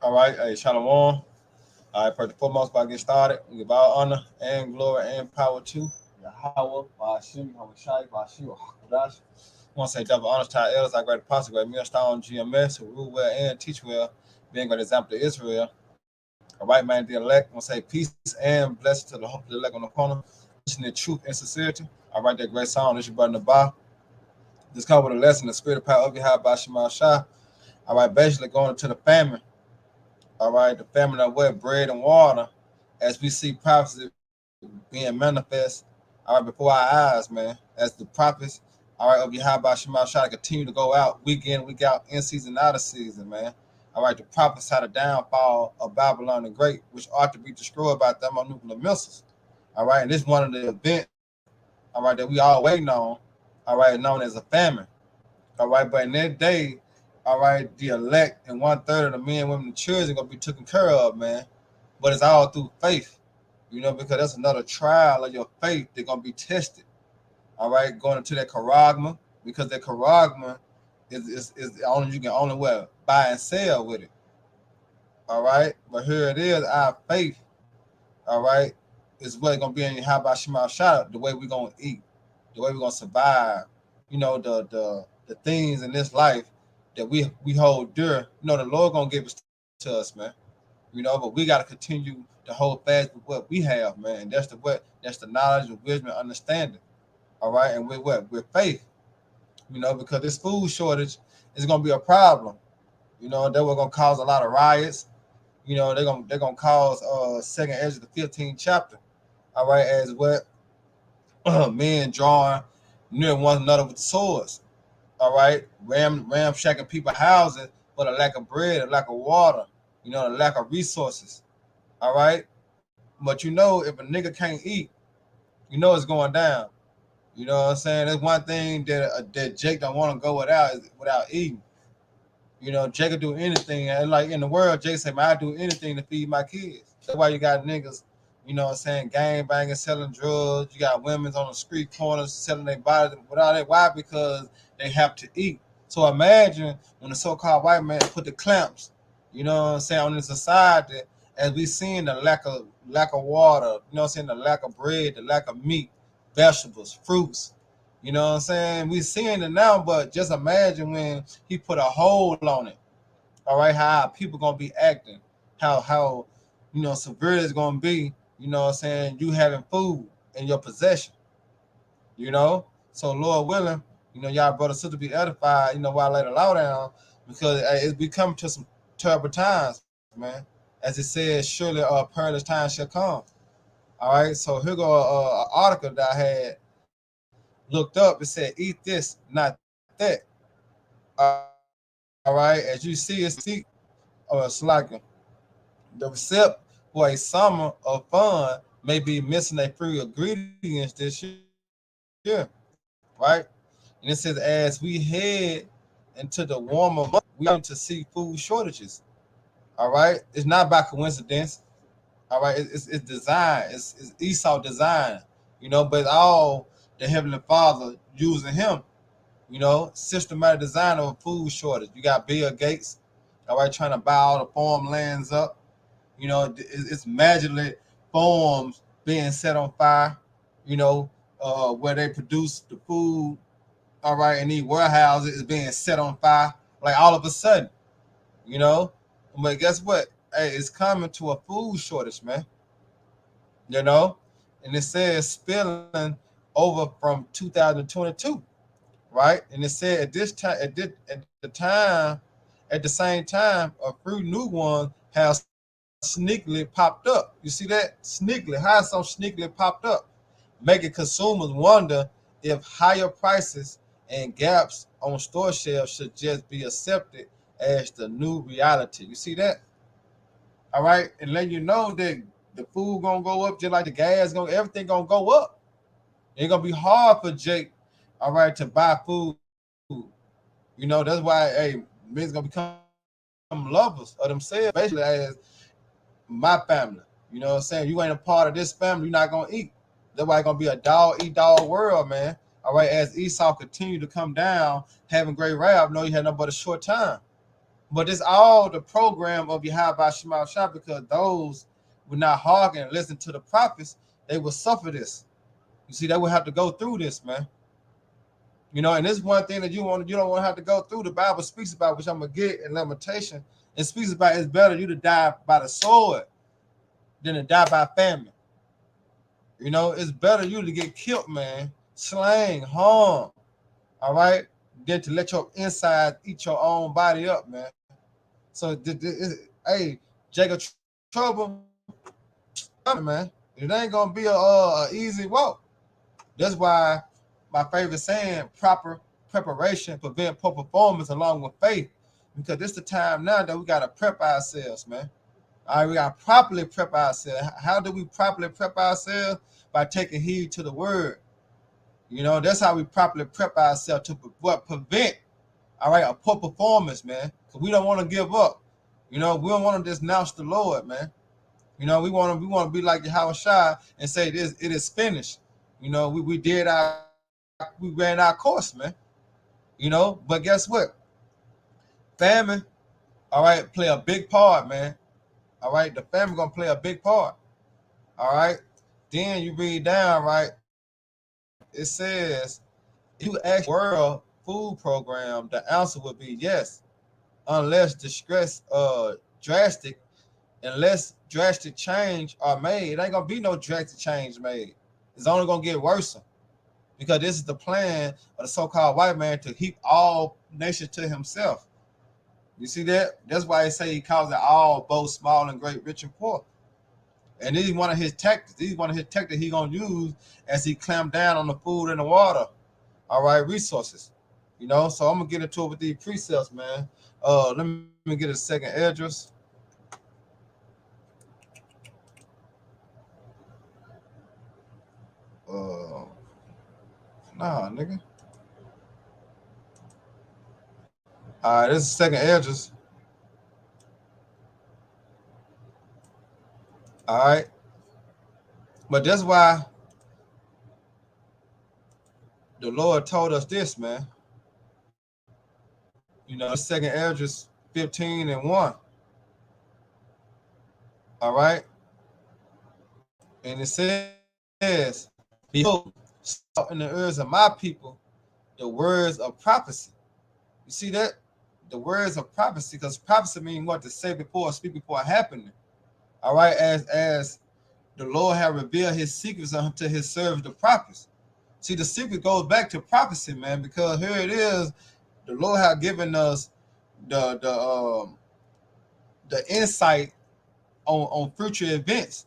All right, hey, Shalom. All right, first and foremost, before I get started, we give all honor and glory and power to Yahweh, Ba'ashim, Hamashai, Ba'ashim, Hakadosh. I want to say double honors to our elders, our great apostle, great millstone, GMS, who rule well and teach well, being a great example to Israel. All right, man, the elect, I want to say peace and blessing to the hope of the elect on the corner, teaching the truth and sincerity. All right, that great song, this is your brother Nabah. This comes with a lesson, the spirit of power of Yahweh, Ba'ashim, Shah. All right, basically going into the famine. All right, the famine of what? Bread and water, as we see prophecy being manifest, all right, before our eyes, man, as the prophets, all right, of Yahweh Shema Shah continue to go out week in, week out, in season, out of season, man. All right, to prophesy the downfall of Babylon the Great, which ought to be destroyed by thermonuclear missiles. All right, and this is one of the events, all right, that we all waiting on, all right, known as a famine. All right, but in that day, all right, the elect and one third of the men, women, and children gonna be taken care of, man. But it's all through faith, because that's another trial of your faith. They're gonna be tested. All right, going into that charagma, because that charagma is only you can only buy and sell with it. All right, but here it is, our faith. All right, is what's gonna be in your how about Shema Shah, the way we're gonna eat, the way we're gonna survive. The things in this life that we hold dear. The Lord gonna give it to us, man. But we gotta continue to hold fast with what we have, man. And that's the knowledge and wisdom and understanding. All right, and with what? With faith. Because this food shortage is gonna be a problem. That we're gonna cause a lot of riots. They're gonna cause second Ezra the 15th chapter. All right, as what men drawing near one another with swords. All right, ramshacking people houses for the lack of bread, the lack of water, the lack of resources. All right, but if a nigga can't eat, it's going down. You know what I'm saying? That's one thing that Jake don't want to go without is without eating. Jake will do anything, and like in the world, Jake say, "Man, I do anything to feed my kids." That's why you got niggas, what I'm saying, gang banging, selling drugs. You got women on the street corners selling their bodies without it. Why? Because they have to eat. So imagine when the so-called white man put the clamps, what I'm saying, on the society, as we seeing the lack of water, what I'm saying, the lack of bread, the lack of meat, vegetables, fruits. You know what I'm saying? We seeing it now, but just imagine when he put a hold on it. All right, how people gonna be acting, how severe it's gonna be. You know what I'm saying? You having food in your possession. So Lord willing, y'all brother sister be edified. While I lay the law down, because it's becoming to some terrible times, man. As it says, surely perilous times shall come. All right, so here go an article that I had looked up. It said, "Eat this, not that." All right, as you see, it's slacking. The recipe for a summer of fun may be missing a few ingredients this year, right? And it says, as we head into the warmer months, we are to see food shortages. All right, it's not by coincidence. All right, it's design. It's Esau design. But it's all the Heavenly Father using him. Systematic design of a food shortage. You got Bill Gates, all right, trying to buy all the farmlands up. It's magically farms being set on fire. You know, where they produce the food. All right, and these warehouses is being set on fire. Like all of a sudden, you know. But guess what? Hey, it's coming to a food shortage, man. You know, and it says spilling over from 2022, right? And it said at this time, at the same time, a few new ones have sneakily popped up. You see that? Sneakily, how some sneakily popped up, making consumers wonder if higher prices and gaps on store shelves should just be accepted as the new reality. You see that? All right, and let you know that the food gonna go up just like the gas gonna, everything gonna go up. It's gonna be hard for Jake, all right, to buy food. That's why, hey, men's gonna become lovers of themselves, basically, as my family. You know what I'm saying? You ain't a part of this family, you're not gonna eat. That's why it's gonna be a dog eat dog world, man. All right, as Esau continue to come down, having great wrath, know you had nothing but a short time. But it's all the program of Yahweh Shema Shah, because those would not hearken and listen to the prophets, they will suffer this. You see, they will have to go through this, man. You know, and this is one thing that you don't want to have to go through. The Bible speaks about, which I'm gonna get in Lamentation. It speaks about it's better you to die by the sword than to die by famine. You know, it's better you to get killed, man, slain, harmed, all right, than to let your inside eat your own body up, man. So, hey, Jacob trouble, man. It ain't gonna be a easy walk. That's why my favorite saying, proper preparation prevent poor performance along with faith. Because this the time now that we gotta prep ourselves, man. All right, we gotta properly prep ourselves. How do we properly prep ourselves? By taking heed to the word. You know, that's how we properly prep ourselves to prevent, all right, a poor performance, man. Because we don't want to give up. You know, we don't want to denounce the Lord, man. You know, we want to be like Yahweh Shai and say it is finished. You know, we ran our course, man. You know, but guess what? Famine, all right, play a big part, man. All right, the famine gonna play a big part. All right. Then you read down, right? It says, if you ask world food program, the answer would be yes, unless drastic change are made. It ain't gonna be no drastic change made. It's only gonna get worse, because this is the plan of the so-called white man to heap all nations to himself. You see that? That's why they say he calls it all, both small and great, rich and poor. And this is one of his tactics. This is one of his tactics he gonna use as he clamp down on the food and the water. All right, resources. You know, so I'm gonna get into it with these precepts, man. Let me get a second address. Nah, nigga. All right, this is second address. All right, but that's why the Lord told us this, man. You know, second address 15 and 1. All right, and it says, "Behold, in the ears of my people, the words of prophecy." You see that? The words of prophecy, because prophecy means what? To say before, speak before happening. All right, as the Lord have revealed his secrets unto his servants, the prophets. See, the secret goes back to prophecy, man, because here it is. The Lord have given us the insight on future events.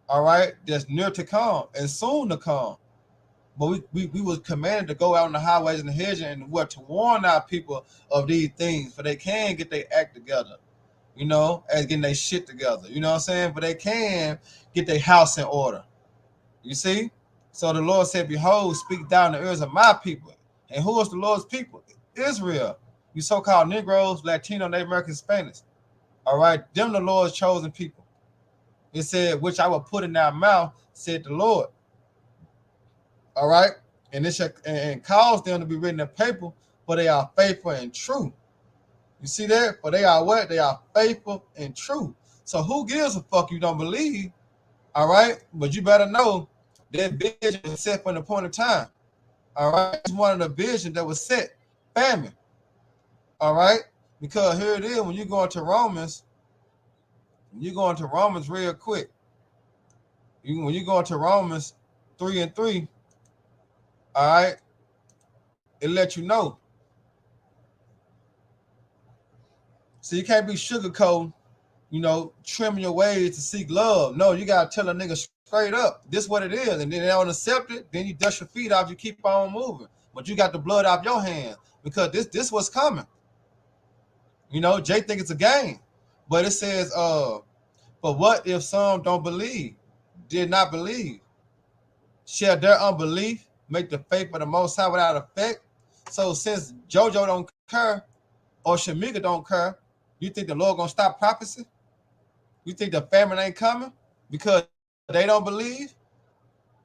All right, that's near to come and soon to come. But we was commanded to go out on the highways and the hedges and what, to warn our people of these things, for they can get their act together, you know, as getting their shit together. You know what I'm saying? But they can get their house in order. You see? So the Lord said, "Behold, speak down the ears of my people." And who is the Lord's people? Israel. You so-called Negroes, Latino, Native American, Spanish. All right, them the Lord's chosen people. It said, "Which I will put in their mouth," said the Lord. All right, and it shall and cause them to be written in paper, for they are faithful and true. You see that? For they are what? They are faithful and true. So who gives a fuck you don't believe? All right, but you better know that vision was set for an appointed time. All right, it's one of the visions that was set. Famine. All right, because here it is. When you go into Romans, real quick. When you go into Romans 3:3, all right, it let you know. So you can't be sugarcoating, you know, trimming your ways to seek love. No, you gotta tell a nigga straight up, this what it is. And then they don't accept it, then you dust your feet off, you keep on moving. But you got the blood off your hands, because this what's coming. You know, Jay think it's a game. But it says, but what if some don't believe, did not believe? Shall their unbelief make the faith of the Most High without effect? So since JoJo don't care, or Shamika don't care, you think the Lord gonna stop prophecy? You think the famine ain't coming because they don't believe?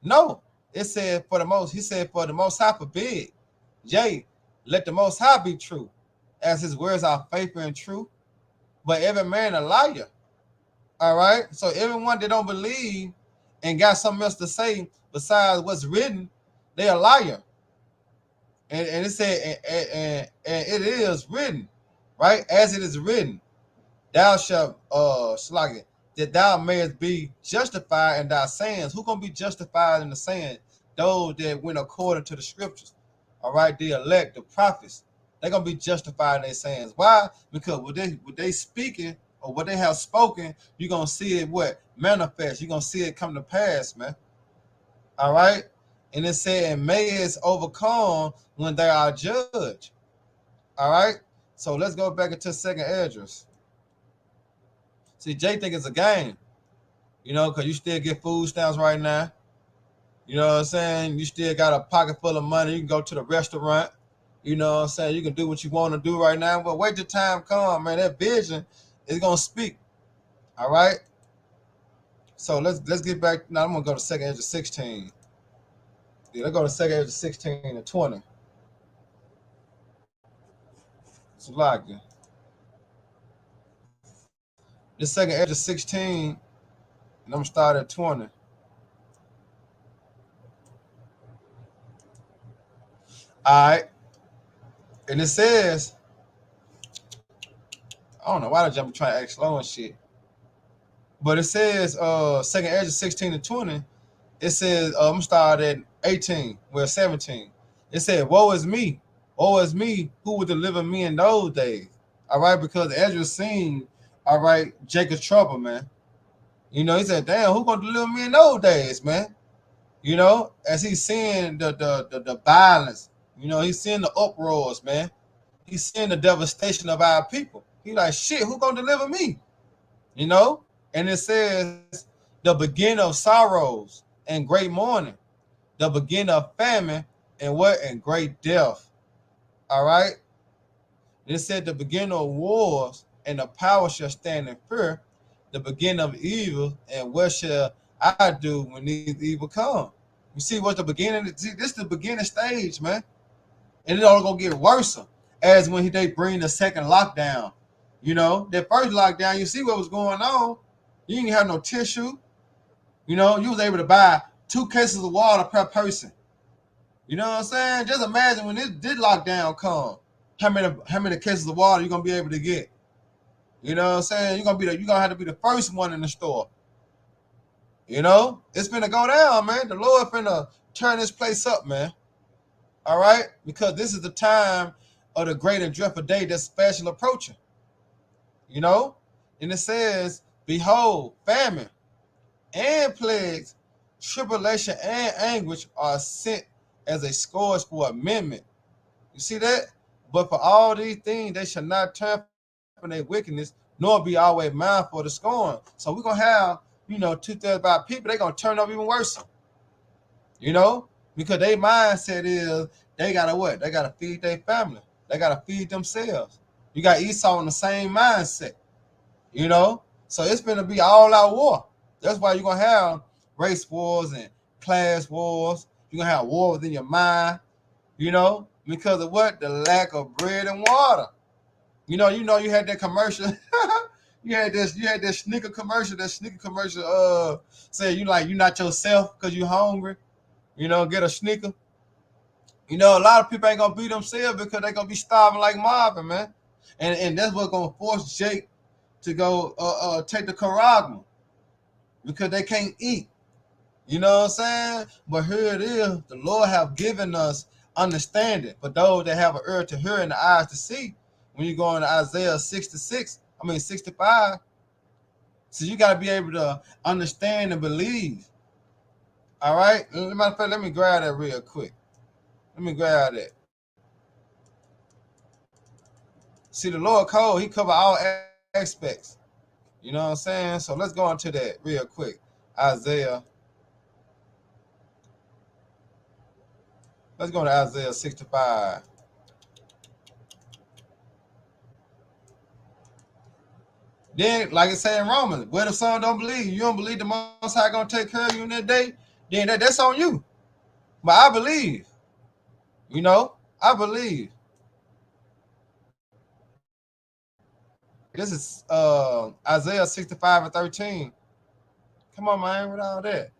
No. It said for the most, he said for the Most High forbid. Jay, let the Most High be true. as his words are faithful and true, but every man a liar. All right. So everyone that don't believe and got something else to say besides what's written, they a liar. And it said, and it is written, right? As it is written, thou shalt slag it, that thou mayest be justified in thy sayings. Who gonna be justified in the saying? Those that went according to the scriptures. All right, the elect, the prophets, they're gonna be justified in their sayings. Why? Because what they speaking or what they have spoken, you're gonna see it what manifest. You're gonna see it come to pass, man. All right. And it said, and may is overcome when they are judged. All right. So let's go back into second address. See, Jay think it's a game, because you still get food stamps right now. You know what I'm saying? You still got a pocket full of money. You can go to the restaurant. You know what I'm saying? You can do what you want to do right now. But wait till time come, man. That vision is going to speak. All right? So let's get back. Now I'm going to go to second address 16. Yeah, let's go to second address 16 and 20. It's like it. This second address 16, and I'm going to start at 20. All right. And it says, I don't know why the jump trying to act slow and shit. But it says, second address 16 and 20. It says, I'm going to start at 18, 17. It said, woe is me, who would deliver me in those days? All right, because Ezra seen, all right, Jacob's trouble, man. He said, damn, who gonna deliver me in those days, man? As he's seeing the violence, he's seeing the uproars, man. He's seeing the devastation of our people. He like, shit, who gonna deliver me? And it says, the beginning of sorrows and great mourning, the beginning of famine and what? And great death. All right. It said the beginning of wars and the power shall stand in fear, the beginning of evil, and what shall I do when these evil come? You see what's the beginning? See, this is the beginning stage, man. And it's all gonna get worse as when they bring the second lockdown. That first lockdown, you see what was going on. You didn't have no tissue. You was able to buy 2 cases of water per person. You know what I'm saying? Just imagine when this lockdown come, how many cases of water you're gonna be able to get. You know what I'm saying? You're gonna have to be the first one in the store. It's finna go down, man. The Lord finna turn this place up, man. All right? Because this is the time of the great and dreadful day that's fast approaching. And it says, behold, famine and plagues, tribulation and anguish are sent as a scourge for amendment. You see that? But for all these things, they shall not turn from their wickedness, nor be always mindful of the scorn. So we're going to have, 2/3 of our people, they're going to turn up even worse. Because their mindset is they got to what? They got to feed their family. They got to feed themselves. You got Esau in the same mindset. So it's going to be all out war. That's why you're going to have race wars and class wars. You're going to have war within your mind, because of what? The lack of bread and water. You had that commercial. you had this sneaker commercial. That sneaker commercial say you not yourself because you hungry. Get a sneaker. A lot of people ain't gonna be themselves because they're gonna be starving like Marvin, man. And that's what's gonna force Jake to go take the Caragma because they can't eat. You know what I'm saying? But here it is. The Lord have given us understanding for those that have an ear to hear and the eyes to see. When you go into Isaiah 65. So you got to be able to understand and believe. All right? Matter of fact, let me grab that real quick. Let me grab that. See, the Lord code, he cover all aspects. You know what I'm saying? So let's go into that real quick. Isaiah. Let's go to Isaiah 65. Then, like it say in Romans, where the Son don't believe, you don't believe the Most High gonna take care of you in that day, then that's on you. But I believe, I believe. This is Isaiah 65:13. Come on, man, with all that.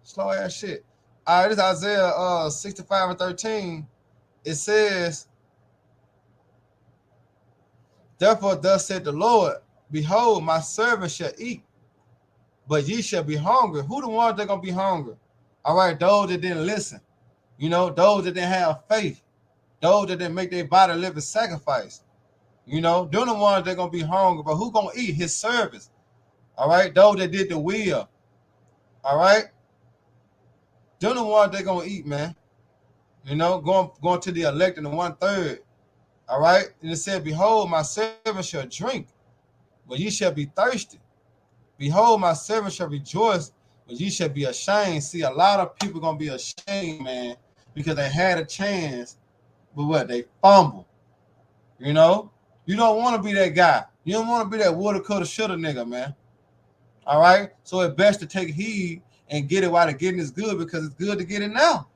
Slow ass shit. All right, this is Isaiah 65:13. It says, therefore, thus said the Lord, behold, my servant shall eat, but ye shall be hungry. Who the ones that gonna be hungry? All right, those that didn't listen. You know, those that didn't have faith, those that didn't make their body live a sacrifice. You know, they're the ones that gonna be hungry. But who gonna eat? His servants. All right, those that did the will. All right, they're the ones that gonna eat, man. You know, going to the elect and the 1/3. All right, and it said, behold, my servant shall drink, but ye shall be thirsty. Behold, my servant shall rejoice, but ye shall be ashamed. See, a lot of people gonna be ashamed, man, because they had a chance, but what, they fumble. You know, you don't want to be that guy. You don't want to be that woulda, coulda, shoulda nigga, man. All right, so it's best to take heed and get it while the getting is good, because it's good to get it now.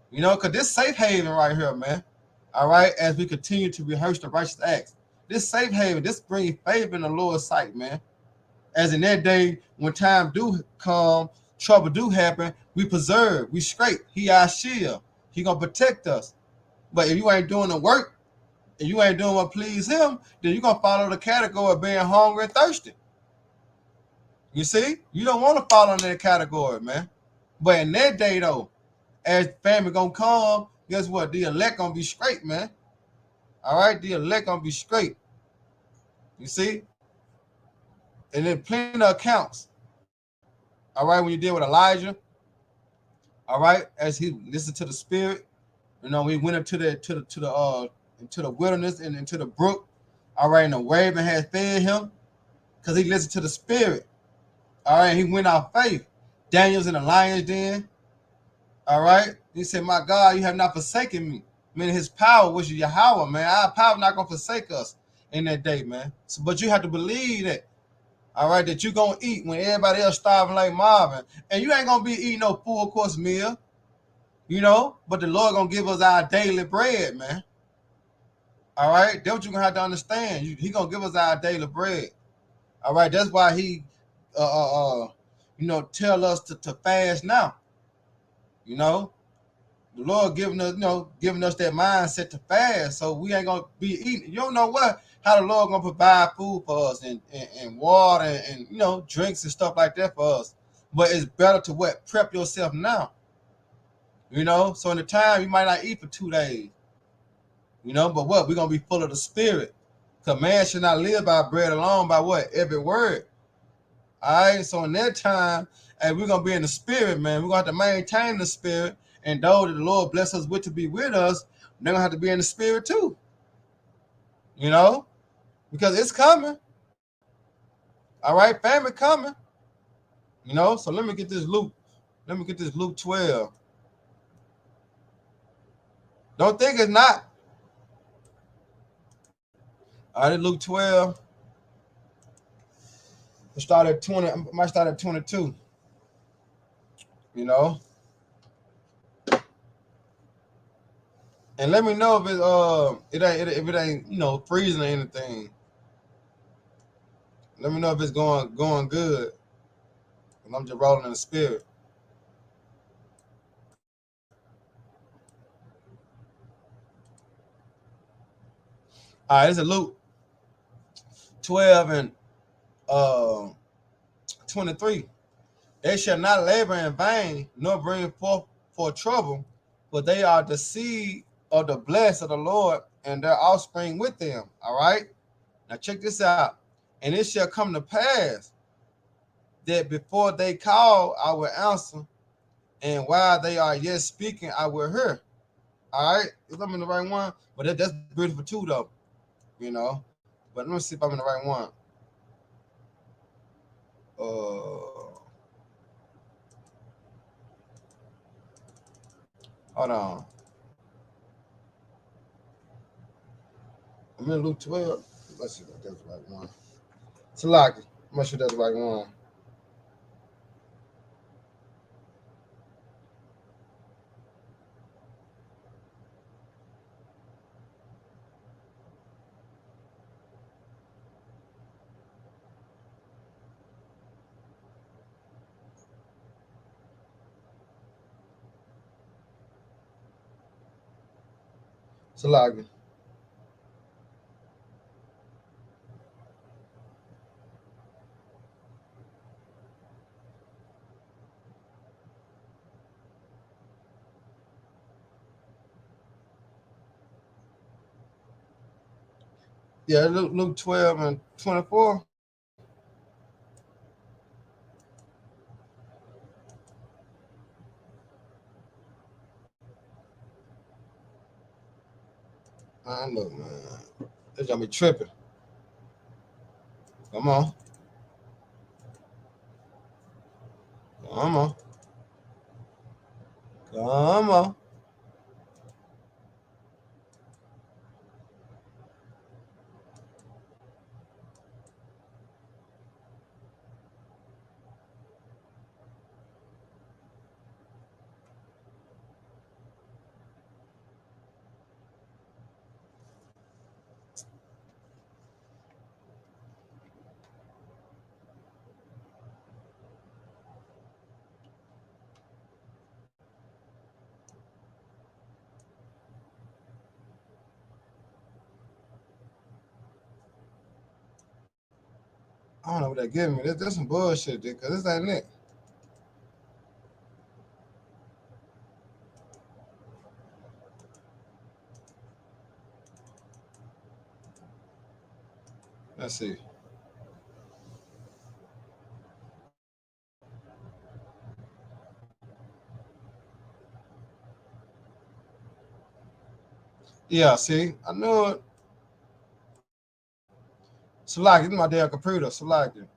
You know, because this safe haven right here, man. All right, as we continue to rehearse the righteous acts, this safe haven, this brings favor in the Lord's sight, man. As in that day, when time do come, trouble do happen, we preserve, we scrape. He our shield. He gonna protect us. But if you ain't doing the work, and you ain't doing what please him, then you're gonna follow the category of being hungry and thirsty. You see? You don't want to follow in that category, man. But in that day, though, as family gonna come, guess what? The elect gonna be straight, man. All right, the elect gonna be straight. You see? And then plenty of accounts. All right, when you deal with Elijah, all right, as he listened to the spirit, you know, we went into the wilderness and into the brook. All right, and the raven had fed him because he listened to the spirit. All right, he went out faith. Daniel's in the lion's den. All right, he said, "My God, you have not forsaken me." Meaning his power, which is Yahweh, man. Our power not gonna forsake us in that day, man. So, but you have to believe that. All right, that you gonna eat when everybody else starving like Marvin, and you ain't gonna be eating no full course meal, you know. But the Lord gonna give us our daily bread, man. All right, that's what you gonna have to understand. He gonna give us our daily bread. All right, that's why he, you know, tell us to fast now. You know, the Lord giving us, you know, giving us that mindset to fast, so we ain't gonna be eating. You don't know how the Lord gonna provide food for us and water and you know drinks and stuff like that for us. But it's better to prep yourself now. You know, so in the time you might not eat for 2 days. You know, but we're gonna be full of the Spirit. Cause man should not live by bread alone, by every word. All right, so in that time, and we're gonna be in the Spirit, man. We're gonna have to maintain the Spirit, and those that the Lord bless us with to be with us, they're gonna have to be in the Spirit too. You know, because it's coming. All right, family coming. You know, so let me get this Luke. Let me get this Luke 12. Don't think it's not. All right, Luke 12. It start at 20. I might start at 22. You know, and let me know if if it ain't you know freezing or anything. Let me know if it's going good. And I'm just rolling in the Spirit. All right, it's a Luke 12 and uh 23. They shall not labor in vain, nor bring forth for trouble, for they are the seed of the blessed of the Lord, and their offspring with them. All right. Now check this out. And it shall come to pass that before they call, I will answer, and while they are yet speaking, I will hear. All right. If I'm in the right one, but that's beautiful too, though. You know. But let me see if I'm in the right one. Hold on. I'm in Luke 12. Let's see if that's the right one. Salaki. I'm not sure that's the right one. Salaga. Yeah, Luke 12 and 24. I know, man. This gonna be tripping. Come on. Come on. Come on. I don't know what they're giving me. This some bullshit, dude, because this ain't it. Let's see. Yeah, see, I knew it. Select, this is my damn computer. Select it.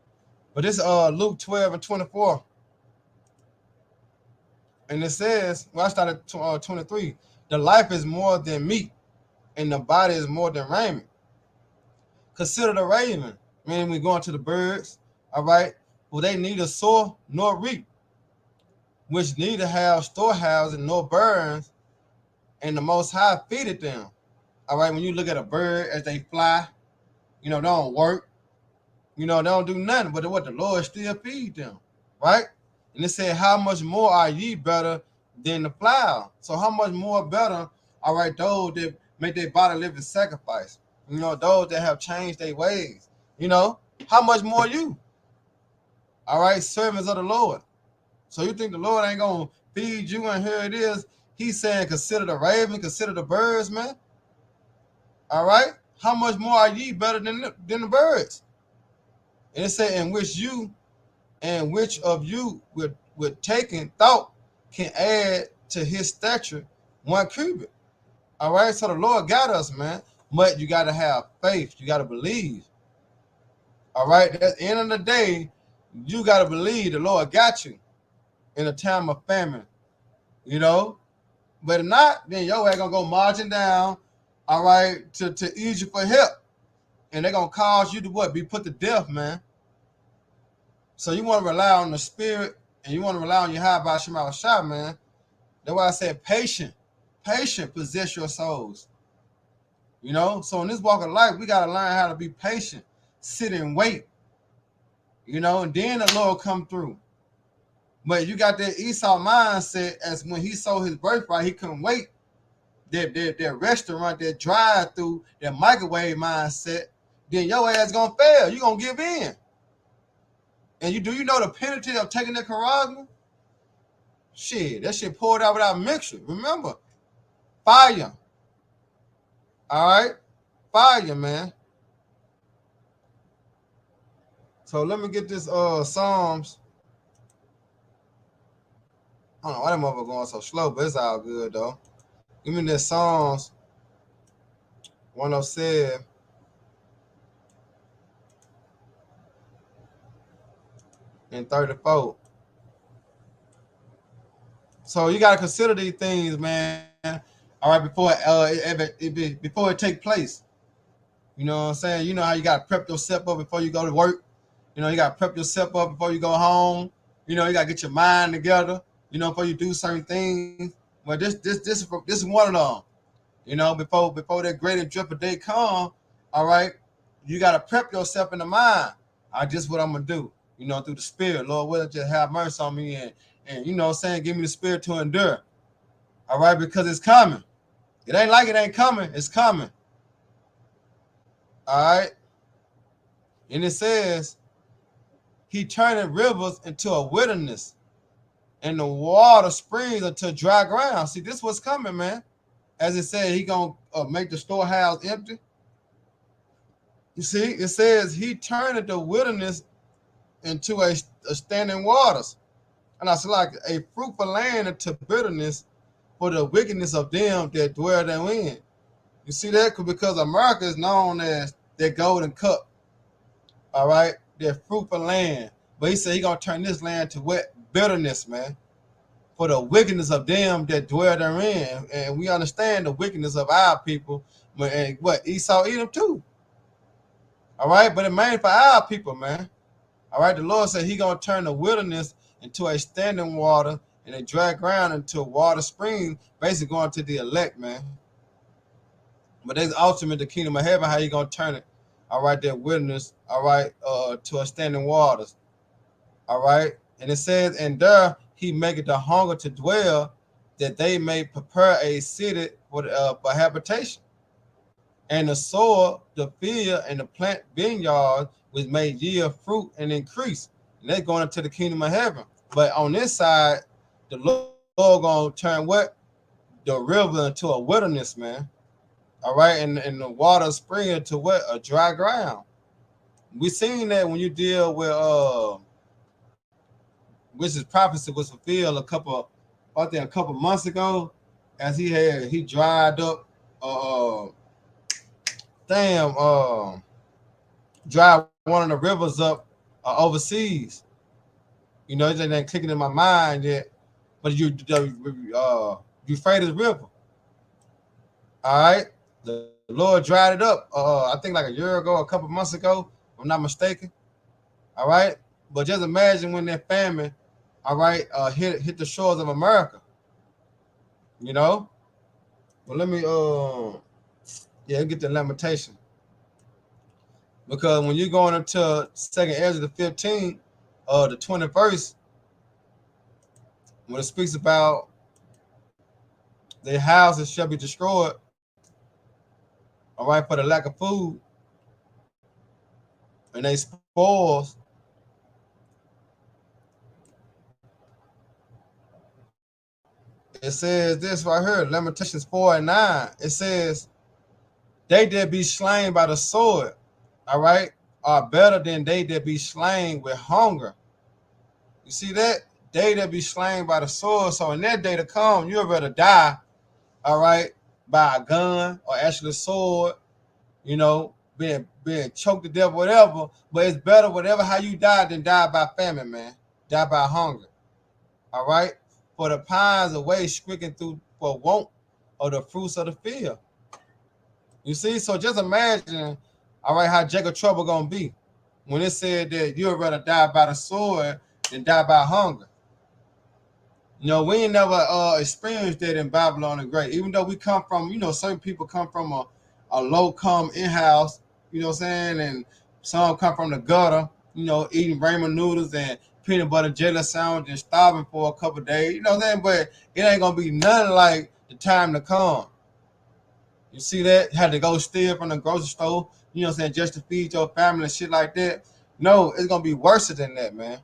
But this Luke 12 and 24. And it says, well, I started 23. The life is more than meat, and the body is more than raiment. Consider the raven. Meaning we going to the birds, all right? Well, they neither sow nor reap, which neither have storehousing nor barns, and the Most High feedeth them. All right, when you look at a bird as they fly, they don't work, they don't do nothing, but what the Lord still feed them, right? And it said, how much more are ye better than the flower? So how much more better, all right, those that make their body living sacrifice, those that have changed their ways, how much more you, all right, servants of the Lord. So you think the Lord ain't gonna feed you, and here it is. He's saying, consider the raven, consider the birds, man. All right? How much more are ye better than the birds? And it said, in which of you with taking thought can add to his stature 1 cubit. All right, so the Lord got us, man. But you got to have faith. You got to believe. All right, at the end of the day, you got to believe the Lord got you in a time of famine, But if not, then your ass gonna go marching down, all right, to Egypt for help. And they're gonna cause you to what? Be put to death, man. So you want to rely on the spirit, and you want to rely on your high by Shema Shah, man. That's why I said patient possess your souls. So in this walk of life, we gotta learn how to be patient, sit and wait, and then the Lord come through. But you got that Esau mindset, as when he sold his birthright, he couldn't wait. That restaurant, that drive-through, that microwave mindset, then your ass gonna fail. You gonna give in. And you know the penalty of taking that charisma? Shit, that shit poured out without mixture. Remember, fire. All right, fire, man. So let me get this Psalms. I don't know why that motherfucker going so slow, but it's all good though. Give me this Psalms 107 and 34. So you gotta consider these things, man. All right, before it take place. You know what I'm saying? You know how you gotta prep yourself up before you go to work. You gotta prep yourself up before you go home. You gotta get your mind together. Before you do certain things. Well, this is one of them. Before that great and dreadful day come, all right, you gotta prep yourself in the mind. Just what I'm gonna do. Through the spirit, Lord, will just have mercy on me and give me the spirit to endure. All right, because it's coming. It ain't like it ain't coming. It's coming. All right. And it says, he turned rivers into a wilderness and the water springs into dry ground. See, this was coming, man. As it said, he going to make the storehouse empty. You see, it says he turned the wilderness into a standing waters. And I said, like a fruitful land into bitterness for the wickedness of them that dwell therein. You see that? Because America is known as their golden cup. All right? Their fruitful land. But he said he going to turn this land to wet bitterness, man. For the wickedness of them that dwell therein. And we understand the wickedness of our people. And what? Esau, Edom too. All right? But it mainly for our people, man. All right? The Lord said he going to turn the wilderness into a standing water and a dry ground into a water spring, basically going to the elect, man. But that's ultimate the kingdom of heaven, how you going to turn it, all right, that wilderness, all right, to a standing waters, all right? And it says, and there he maketh the hunger to dwell, that they may prepare a city for habitation. And the soil, the field, and the plant vineyards, which may yield fruit and increase. And they're going into the kingdom of heaven. But on this side, the Lord going to turn what? The river into a wilderness, man. All right, and the water spring into what? A dry ground. We seen that when you deal with which is prophecy was fulfilled a couple months ago, as he dried up dried one of the rivers up overseas. You know, it ain't clicking in my mind yet, but Euphrates River. All right, the Lord dried it up. I think like a year ago, a couple months ago, if I'm not mistaken. All right, but just imagine when that famine, all right, hit the shores of America. You know, well let me get the lamentation, because when you're going into Second Ezra the 15th, the 21st, when it speaks about their houses shall be destroyed, all right, for the lack of food, and they spoils. It says this right here, Lamentations 4 and 9. It says, they that be slain by the sword, all right, are better than they that be slain with hunger. You see that? They that be slain by the sword. So in that day to come, you'll rather die, all right, by a gun or actually a sword, you know, being choked to death, whatever. But it's better, whatever how you die, than die by famine, man. Die by hunger. All right? For the pines away stricken through for want of the fruits of the field. You see? So just imagine, all right, how Jacob trouble gonna be when it said that you'd rather die by the sword than die by hunger. You know, we ain't never experienced that in Babylon the Great. Even though we come from, you know, certain people come from a low-come in-house, you know what I'm saying? And some come from the gutter, you know, eating ramen noodles and peanut butter jelly sandwich and starving for a couple of days, you know what I'm saying? But it ain't going to be nothing like the time to come. You see that? Had to go steal from the grocery store, you know what I'm saying, just to feed your family and shit like that. No, it's going to be worse than that, man.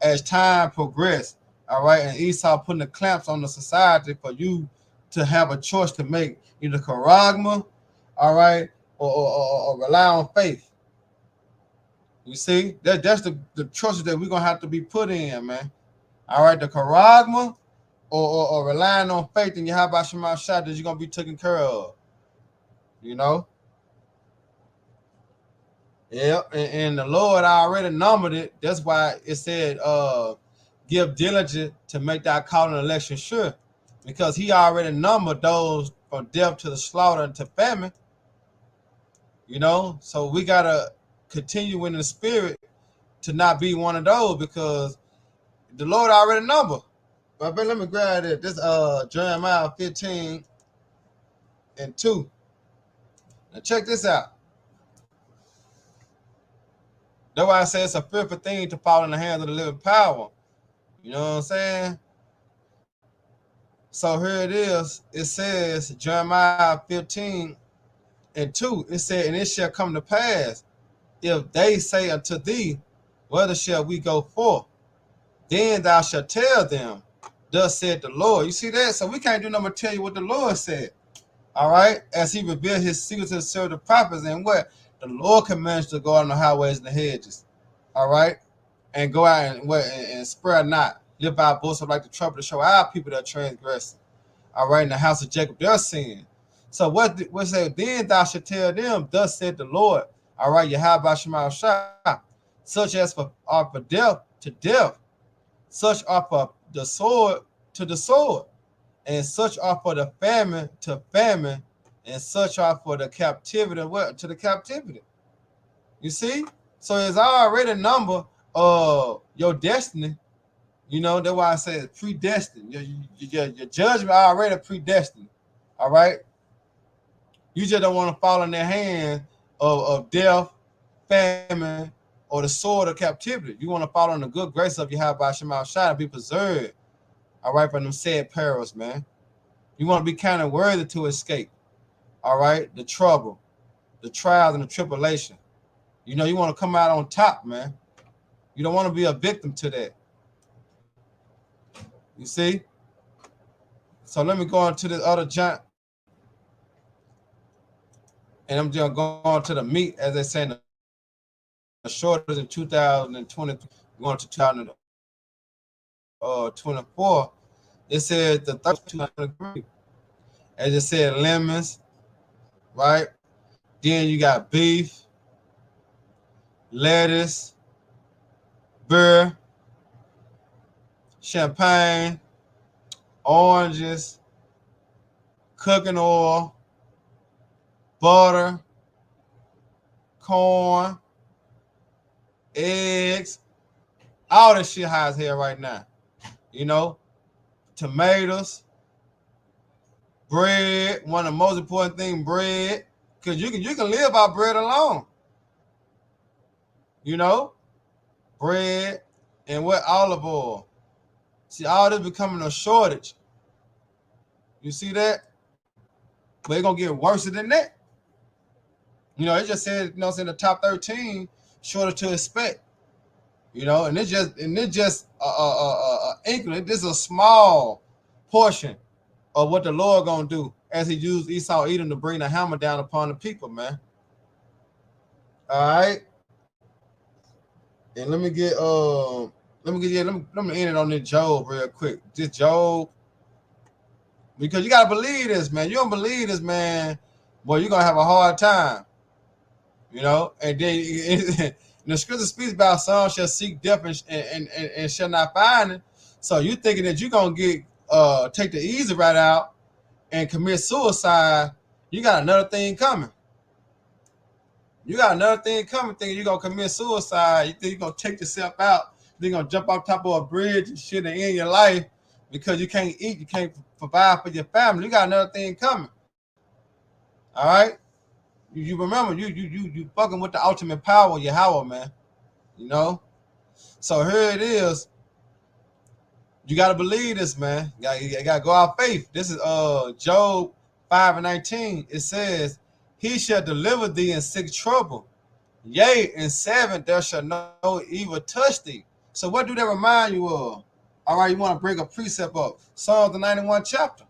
As time progresses, all right, and Esau putting the clamps on the society for you to have a choice to make, either charagma, all right, or rely on faith. You see, that's the choices that we're gonna have to be put in, man. All right, the charagma or relying on faith in Yahweh Shema Shah that you're gonna be taken care of. You know? Yeah, and the Lord already numbered it. That's why it said, give diligence to make that call and election sure, because he already numbered those from death to the slaughter and to famine. You know, so we gotta continue in the spirit to not be one of those, because the Lord already numbered. But let me grab it. This Jeremiah 15 and 2. Now check this out. That's why I say it's a fearful thing to fall in the hands of the living power. You know what I'm saying? So here it is. It says Jeremiah 15:2. It said, and it shall come to pass, if they say unto thee, whither shall we go forth? Then thou shalt tell them, thus said the Lord. You see that? So we can't do nothing but tell you what the Lord said. All right? As he revealed his secrets to serve the prophets, and what? The Lord commands to go on the highways and the hedges. All right? And go out and spread not. Live by boast like the trumpet to show our people that transgress. All right? In the house of Jacob, their sin. So what said? Then thou shalt tell them, thus said the Lord. All right? Yahweh Shema Shah. Such as are for death to death. Such are for the sword to the sword, and such are for the famine to famine, and such are for the captivity to the captivity. You see? So it's already a number of your destiny. You know, that's why I say it's predestined. Your judgment already predestined. All right? You just don't want to fall in their hands of death, famine, or the sword of captivity. You want to fall in the good grace of Yahweh Shema Shai and be preserved. All right, from them said perils, man. You want to be kind of worthy to escape. All right, the trouble, the trials, and the tribulation. You know, you want to come out on top, man. You don't want to be a victim to that. You see? So let me go on to this other giant. And I'm just going to the meat, as they say, in the shortest in 2020, going to 2024. It said the 32 as it said, lemons, right? Then you got beef, lettuce, beer, champagne, oranges, cooking oil, butter, corn, eggs, all this shit high as hell right now. You know, tomatoes, bread. One of the most important things, bread, because you can live by bread alone. You know, bread and what? Olive oil. See, all this becoming a shortage. You see that? But it's gonna get worse than that. You know, it just said, you know, it's in the top 13 shortage to expect. You know, and it's just inkling. This is a small portion of what the Lord gonna do as he used Esau Edom to bring the hammer down upon the people, man. All right. And let me end it on this Job real quick. This Job, because you gotta believe this, man. You don't believe this, man, boy, you're gonna have a hard time. You know, and then the scripture speaks about some shall seek death and shall not find it. So you thinking that you're gonna get take the easy right out and commit suicide, you got another thing coming. You got another thing coming, thinking you're gonna commit suicide. You think you're gonna take yourself out, then you're gonna jump off top of a bridge and shit and end your life because you can't eat, you can't provide for your family. You got another thing coming. All right? You remember you fucking with the ultimate power, Yahweh, man. You know? So here it is. You gotta believe this, man. You gotta go out faith. This is Job 5:19. It says, he shall deliver thee in 6 trouble. Yea, in 7 there shall no evil touch thee. So what do that remind you of? All right, you want to bring a precept up. Psalm the 91 chapter.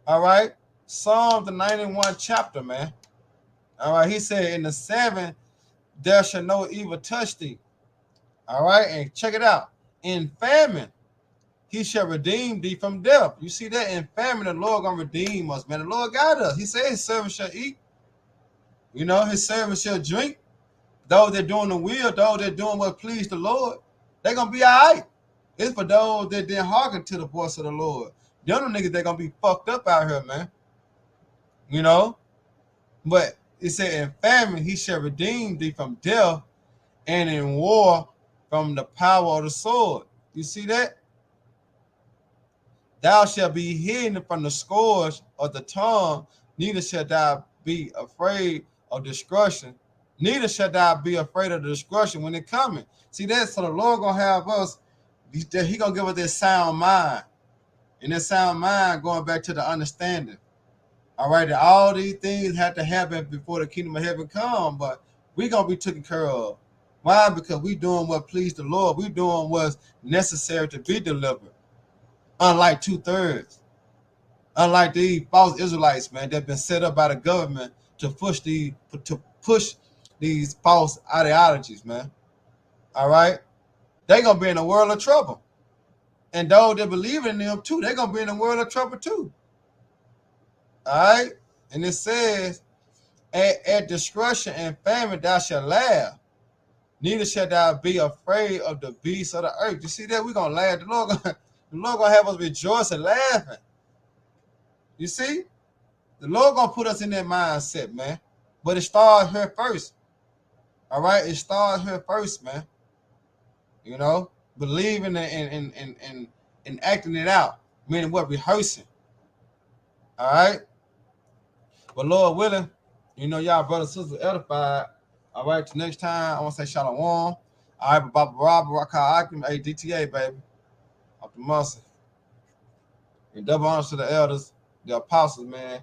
All right. Psalm the 91 chapter, man. All right. He said, in the 7 there shall no evil touch thee. All right. And check it out. In famine he shall redeem thee from death. You see that? In famine the Lord gonna redeem us, man. The Lord got us. He said his servant shall eat. You know, his servant shall drink. Those that doing the will, those that doing what please the Lord, they gonna be all right. It's for those that didn't hearken to the voice of the Lord. The other niggas, they gonna be fucked up out here, man. You know? But it said, in famine he shall redeem thee from death, and in war from the power of the sword. You see that? Thou shalt be hidden from the scourge of the tongue, neither shalt thou be afraid of destruction. Neither shall thou be afraid of the destruction when it coming. See that? So the Lord gonna have us, he gonna give us this sound mind. In this sound mind, going back to the understanding. All right, that all these things have to happen before the kingdom of heaven come, but we're gonna be taken care of. Why? Because we doing what pleased the Lord. We doing what's necessary to be delivered. Unlike 2/3, unlike these false Israelites, man, that been set up by the government to push these false ideologies, man. All right, they gonna be in a world of trouble, and those that believe in them too, they gonna be in a world of trouble too. All right, and it says, at discretion and famine thou shalt laugh, neither shalt thou be afraid of the beasts of the earth. You see that? We're gonna laugh. The Lord gonna have us rejoice and laughing. You see? The Lord gonna put us in that mindset, man. But it starts here first. All right, it starts here first, man. You know, believing and acting it out, meaning what, rehearsing. All right. But Lord willing, you know, y'all brothers and sisters edified. All right, till next time, I want to say shalom. All right, but Baba Rob, Rakah Akim, hey, DTA, baby. Off the muscle. And double honors to the elders, the apostles, man.